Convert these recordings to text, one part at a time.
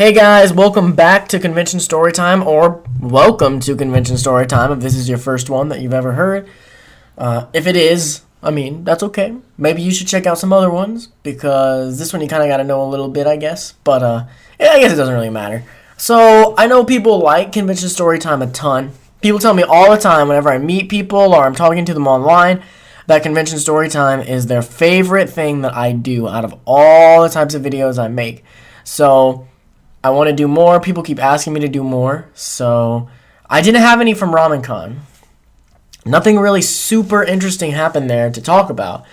Hey guys, welcome back to Convention Storytime, or welcome to Convention Storytime if this is your first one that you've ever heard. If it is, that's okay. Maybe you should check out some other ones, because this one you kind of got to know a little bit, I guess. But, yeah, I guess it doesn't really matter. So, I know people like Convention Storytime a ton. People tell me all the time whenever I meet people or I'm talking to them online that Convention Storytime is their favorite thing that I do out of all the types of videos I make. So I want to do more. People keep asking me to do more. So I didn't have any from RamenCon. Nothing really super interesting happened there to talk about.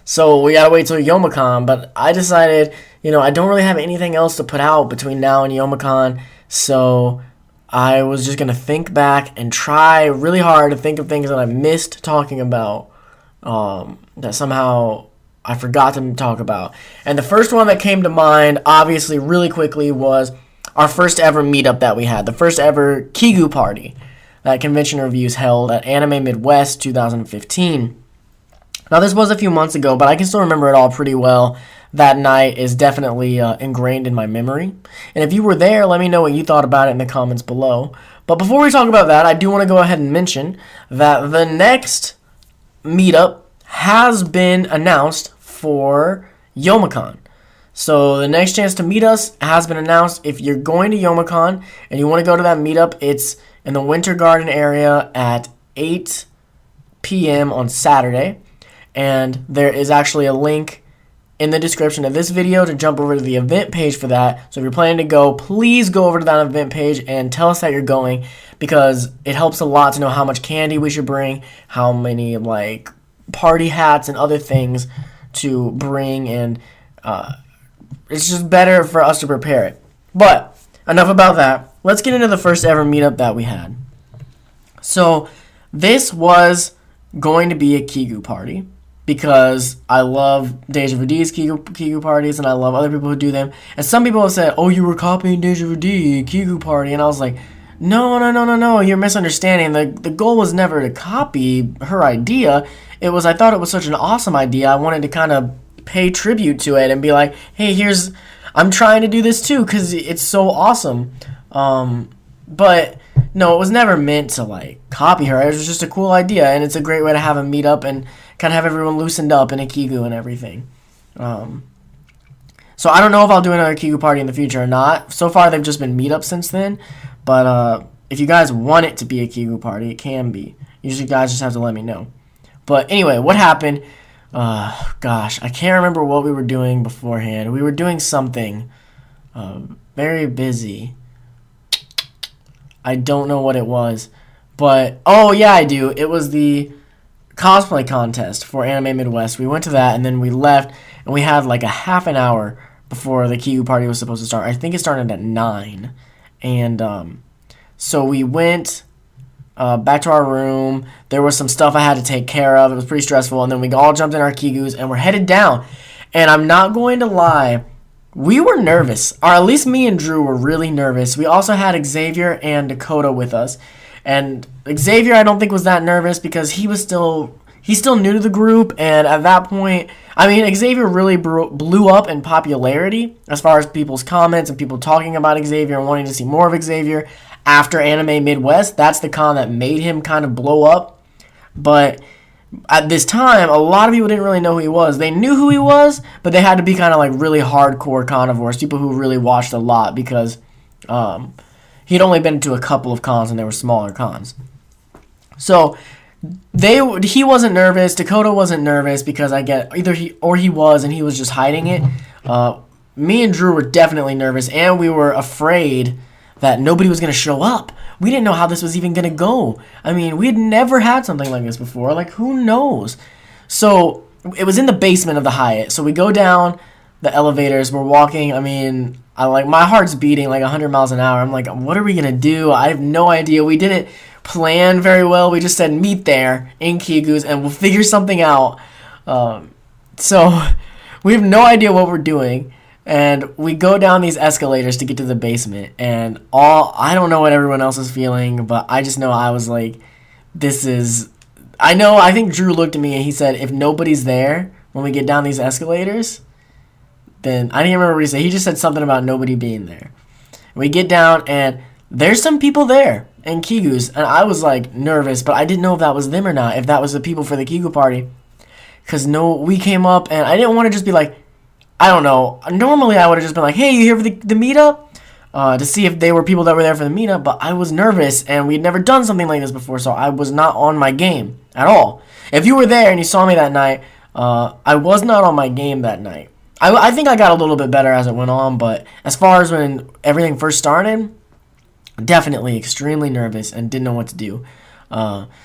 So we got to wait till Youmacon. But I decided, I don't really have anything else to put out between now and Youmacon. So I was just going to think back and try really hard to think of things that I missed talking about that somehow I forgot to talk about. And the first one that came to mind, obviously, really quickly, was our first ever meetup that we had. The first ever Kigu party that Convention Reviews held at Anime Midwest 2015. Now, this was a few months ago, but I can still remember it all pretty well. That night is definitely ingrained in my memory. And if you were there, let me know what you thought about it in the comments below. But before we talk about that, I do want to go ahead and mention that the next meetup has been announced for Youmacon. So the next chance to meet us has been announced. If you're going to Youmacon and you want to go to that meetup, it's in the Winter Garden area at 8 p.m. on Saturday. And there is actually a link in the description of this video to jump over to the event page for that. So if you're planning to go, please go over to that event page and tell us that you're going, because it helps a lot to know how much candy we should bring, how many party hats and other things to bring, and it's just better for us to prepare it. But enough about that. Let's get into the first ever meetup that we had. So this was going to be a Kigu party, because I love Deja Vu's Kigu parties, and I love other people who do them. And some people have said, "Oh, you were copying Deja Vu Kigu party," and I was like, No, you're misunderstanding. The goal was never to copy her idea. I thought it was such an awesome idea. I wanted to kind of pay tribute to it and be like, hey, I'm trying to do this too because it's so awesome. But no, it was never meant to copy her. It was just a cool idea, and it's a great way to have a meetup and kind of have everyone loosened up in a Kigu and everything. So I don't know if I'll do another Kigu party in the future or not. So far, they've just been meetups since then. But if you guys want it to be a Kigu party, it can be. You guys just have to let me know. But anyway, what happened? Gosh, I can't remember what we were doing beforehand. We were doing something very busy. I don't know what it was. But, oh yeah, I do. It was the cosplay contest for Anime Midwest. We went to that, and then we left, and we had a half an hour before the Kigu party was supposed to start. I think it started at 9. And so we went back to our room. There was some stuff I had to take care of. It was pretty stressful. And then we all jumped in our Kigus, and we're headed down. And I'm not going to lie, we were nervous. Or at least me and Drew were really nervous. We also had Xavier and Dakota with us. And Xavier, I don't think, was that nervous because he's still new to the group. And at that point, Xavier really blew up in popularity as far as people's comments and people talking about Xavier and wanting to see more of Xavier after Anime Midwest. That's the con that made him kind of blow up. But at this time, a lot of people didn't really know who he was. They knew who he was, but they had to be kind of really hardcore carnivores, people who really watched a lot, because he'd only been to a couple of cons and they were smaller cons. So he wasn't nervous. Dakota wasn't nervous because he was and he was just hiding it. Me and Drew were definitely nervous, and we were afraid that nobody was going to show up. We didn't know how this was even going to go. We had never had something like this before. Who knows? So it was in the basement of the Hyatt. So we go down the elevators. We're walking. My heart's beating 100 miles an hour. I'm like, what are we going to do? I have no idea. We didn't plan very well. We just said meet there in Kigu's and we'll figure something out. So we have no idea what we're doing. And we go down these escalators to get to the basement, and I don't know what everyone else is feeling, but I just know I was like, I think Drew looked at me and he said, if nobody's there when we get down these escalators, then I didn't remember what he said. He just said something about nobody being there. We get down, and there's some people there in Kigu's, and I was like nervous, but I didn't know if that was them or not, if that was the people for the Kigu party. Because we came up, and I didn't want to just be like, I don't know. Normally, I would have just been like, hey, you here for the meetup? To see if they were people that were there for the meetup, but I was nervous, and we'd never done something like this before, so I was not on my game at all. If you were there and you saw me that night, I was not on my game that night. I think I got a little bit better as it went on, but as far as when everything first started, definitely extremely nervous and didn't know what to do.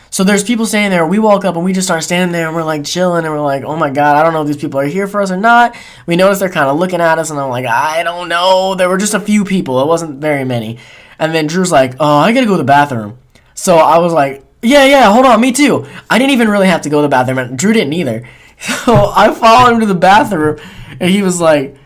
So there's people standing there. We walk up and we just start standing there and we're like chilling and we're like, oh my god, I don't know if these people are here for us or not. We notice they're kind of looking at us and I'm like, I don't know. There were just a few people. It wasn't very many. And then Drew's like, oh, I gotta go to the bathroom. So I was like, yeah, hold on, me too. I didn't even really have to go to the bathroom, and Drew didn't either. So I followed him to the bathroom and he was like,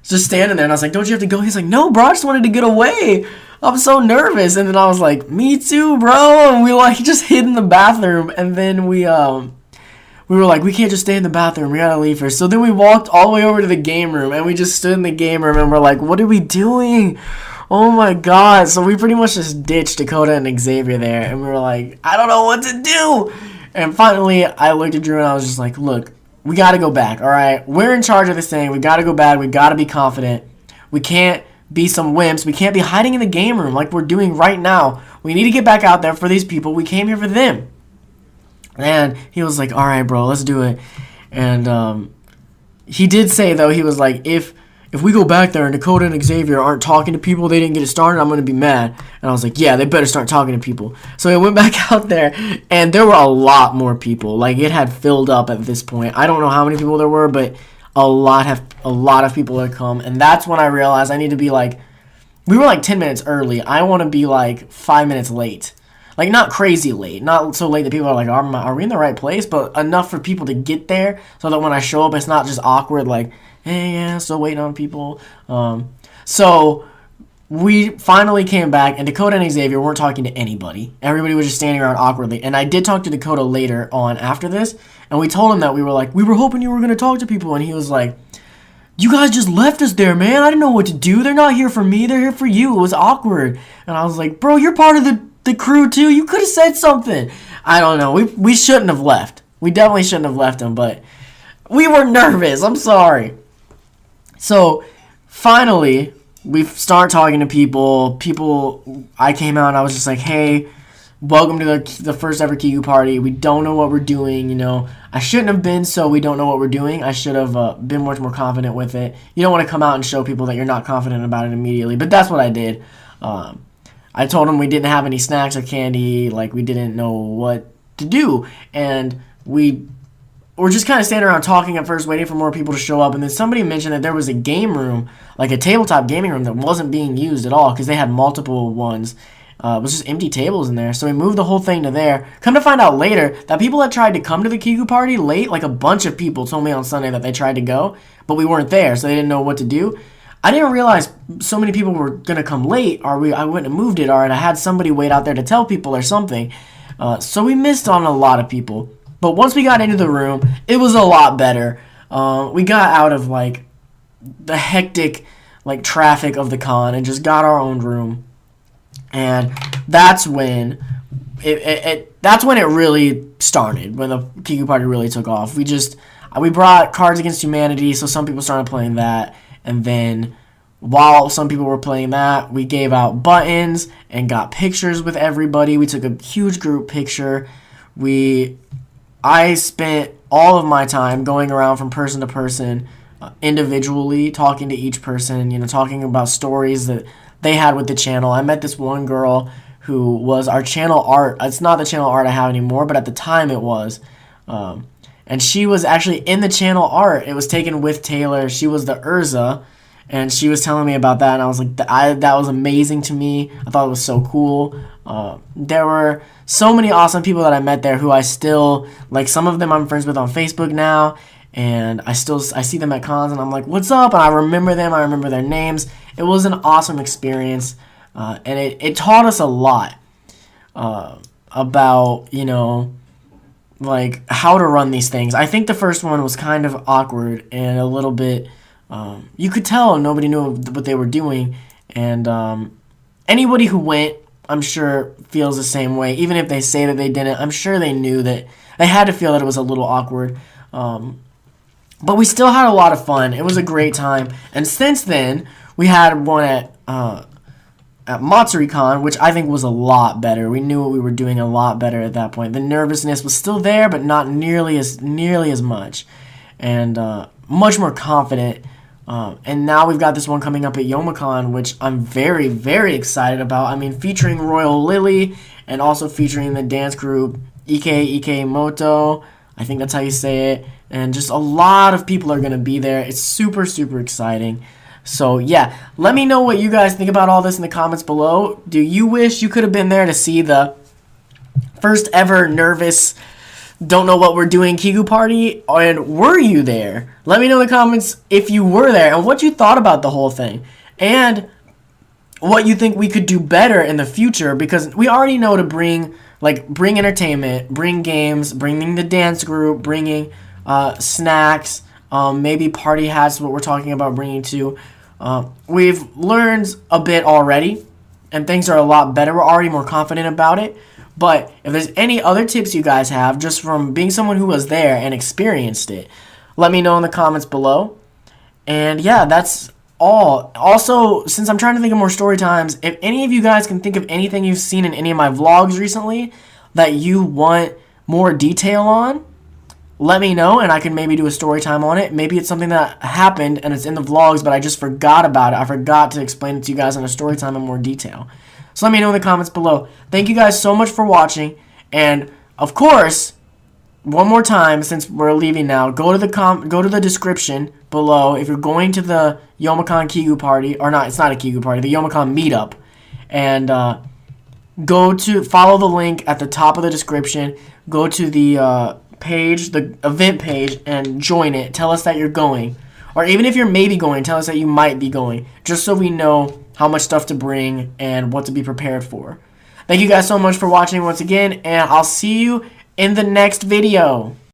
just standing there, and I was like, don't you have to go? He's like, no, bro, I just wanted to get away. I'm so nervous. And then I was like, me too, bro. And we like just hid in the bathroom, and then we were like, we can't just stay in the bathroom, we gotta leave first. So then we walked all the way over to the game room, and we just stood in the game room, and we're like, what are we doing? Oh my god. So we pretty much just ditched Dakota and Xavier there, and we were like, I don't know what to do. And finally I looked at Drew and I was just like, look, we gotta go back, alright? We're in charge of this thing. We gotta go back. We gotta be confident. We can't be some wimps. We can't be hiding in the game room like we're doing right now. We need to get back out there for these people. We came here for them. And he was like, alright, bro, let's do it. And he did say, though, he was like, if we go back there and Dakota and Xavier aren't talking to people, they didn't get it started, I'm going to be mad. And I was like, yeah, they better start talking to people. So I went back out there, and there were a lot more people. Like, it had filled up at this point. I don't know how many people there were, but a lot of people had come. And that's when I realized I need to be like, we were like 10 minutes early. I want to be like 5 minutes late. Like, not crazy late. Not so late that people are like, are we in the right place? But enough for people to get there so that when I show up, it's not just awkward, like, hey, yeah, still waiting on people. So we finally came back, and Dakota and Xavier weren't talking to anybody. Everybody was just standing around awkwardly. And I did talk to Dakota later on after this, and we told him that we were hoping you were going to talk to people. And he was like, you guys just left us there, man. I didn't know what to do. They're not here for me. They're here for you. It was awkward. And I was like, bro, you're part of the crew too. You could have said something. I don't know. We shouldn't have left. We definitely shouldn't have left him, but we were nervous. I'm sorry. So finally, we start talking to people. I came out and I was just like, hey, welcome to the first ever Kigu party. We don't know what we're doing, you know. I shouldn't have been, so we don't know what we're doing. I should have been much more confident with it. You don't want to come out and show people that you're not confident about it immediately, but that's what I did. I told them we didn't have any snacks or candy, like we didn't know what to do, and we were just kind of standing around talking at first, waiting for more people to show up, and then somebody mentioned that there was a game room, like a tabletop gaming room that wasn't being used at all because they had multiple ones. It was just empty tables in there, so we moved the whole thing to there. Come to find out later that people that tried to come to the Kigu party late, like a bunch of people told me on Sunday that they tried to go, but we weren't there, so they didn't know what to do. I didn't realize so many people were going to come late, or I wouldn't have moved it, or I had somebody wait out there to tell people or something. So we missed on a lot of people. But once we got into the room, it was a lot better. We got out of, like, the hectic, like, traffic of the con and just got our own room. And that's when it really started, when the Kigu party really took off. We brought Cards Against Humanity, so some people started playing that. And then while some people were playing that, we gave out buttons and got pictures with everybody. We took a huge group picture. I spent all of my time going around from person to person, individually, talking to each person, you know, talking about stories that they had with the channel. I met this one girl who was our channel art. It's not the channel art I have anymore, but at the time it was. And she was actually in the channel art. It was taken with Taylor. She was the Urza, and she was telling me about that, and I was like, that was amazing to me. I thought it was so cool. There were so many awesome people that I met there who I still, like, some of them I'm friends with on Facebook now, and I see them at cons, and I'm like, what's up? And I remember them. I remember their names. It was an awesome experience, and it taught us a lot about, you know, like, how to run these things. I think the first one was kind of awkward and a little bit, you could tell nobody knew what they were doing, and anybody who went, I'm sure, feels the same way. Even if they say that they didn't, I'm sure they knew that they had to feel that it was a little awkward. But we still had a lot of fun. It was a great time. And since then, we had one at MatsuriCon, which I think was a lot better. We knew what we were doing a lot better at that point. The nervousness was still there, but not nearly as much, and much more confident. And now we've got this one coming up at Youmacon, which I'm very, very excited about. I mean, featuring Royal Lily and also featuring the dance group Ike Moto. I think that's how you say it. And just a lot of people are going to be there. It's super, super exciting. So, yeah, let me know what you guys think about all this in the comments below. Do you wish you could have been there to see the first ever nervous, don't know what we're doing Kigu party? And were you there? Let me know in the comments if you were there and what you thought about the whole thing. And what you think we could do better in the future, because we already know to bring entertainment, bring games, bringing the dance group, bringing snacks, maybe party hats, what we're talking about bringing to. We've learned a bit already, and things are a lot better. We're already more confident about it. But if there's any other tips you guys have, just from being someone who was there and experienced it, let me know in the comments below. And yeah, that's all. Also, since I'm trying to think of more story times, if any of you guys can think of anything you've seen in any of my vlogs recently that you want more detail on, let me know, and I can maybe do a story time on it. Maybe it's something that happened and it's in the vlogs, but I just forgot about it. I forgot to explain it to you guys in a story time in more detail. So let me know in the comments below. Thank you guys so much for watching. And, of course, one more time, since we're leaving now, go to the description below if you're going to the Youmacon Kigu party. Or not, it's not a Kigu party, the Youmacon meetup. And follow the link at the top of the description. Go to the page, the event page, and join it. Tell us that you're going, or even if you're maybe going, tell us that you might be going, just so we know how much stuff to bring and what to be prepared for. Thank you guys so much for watching once again, and I'll see you in the next video.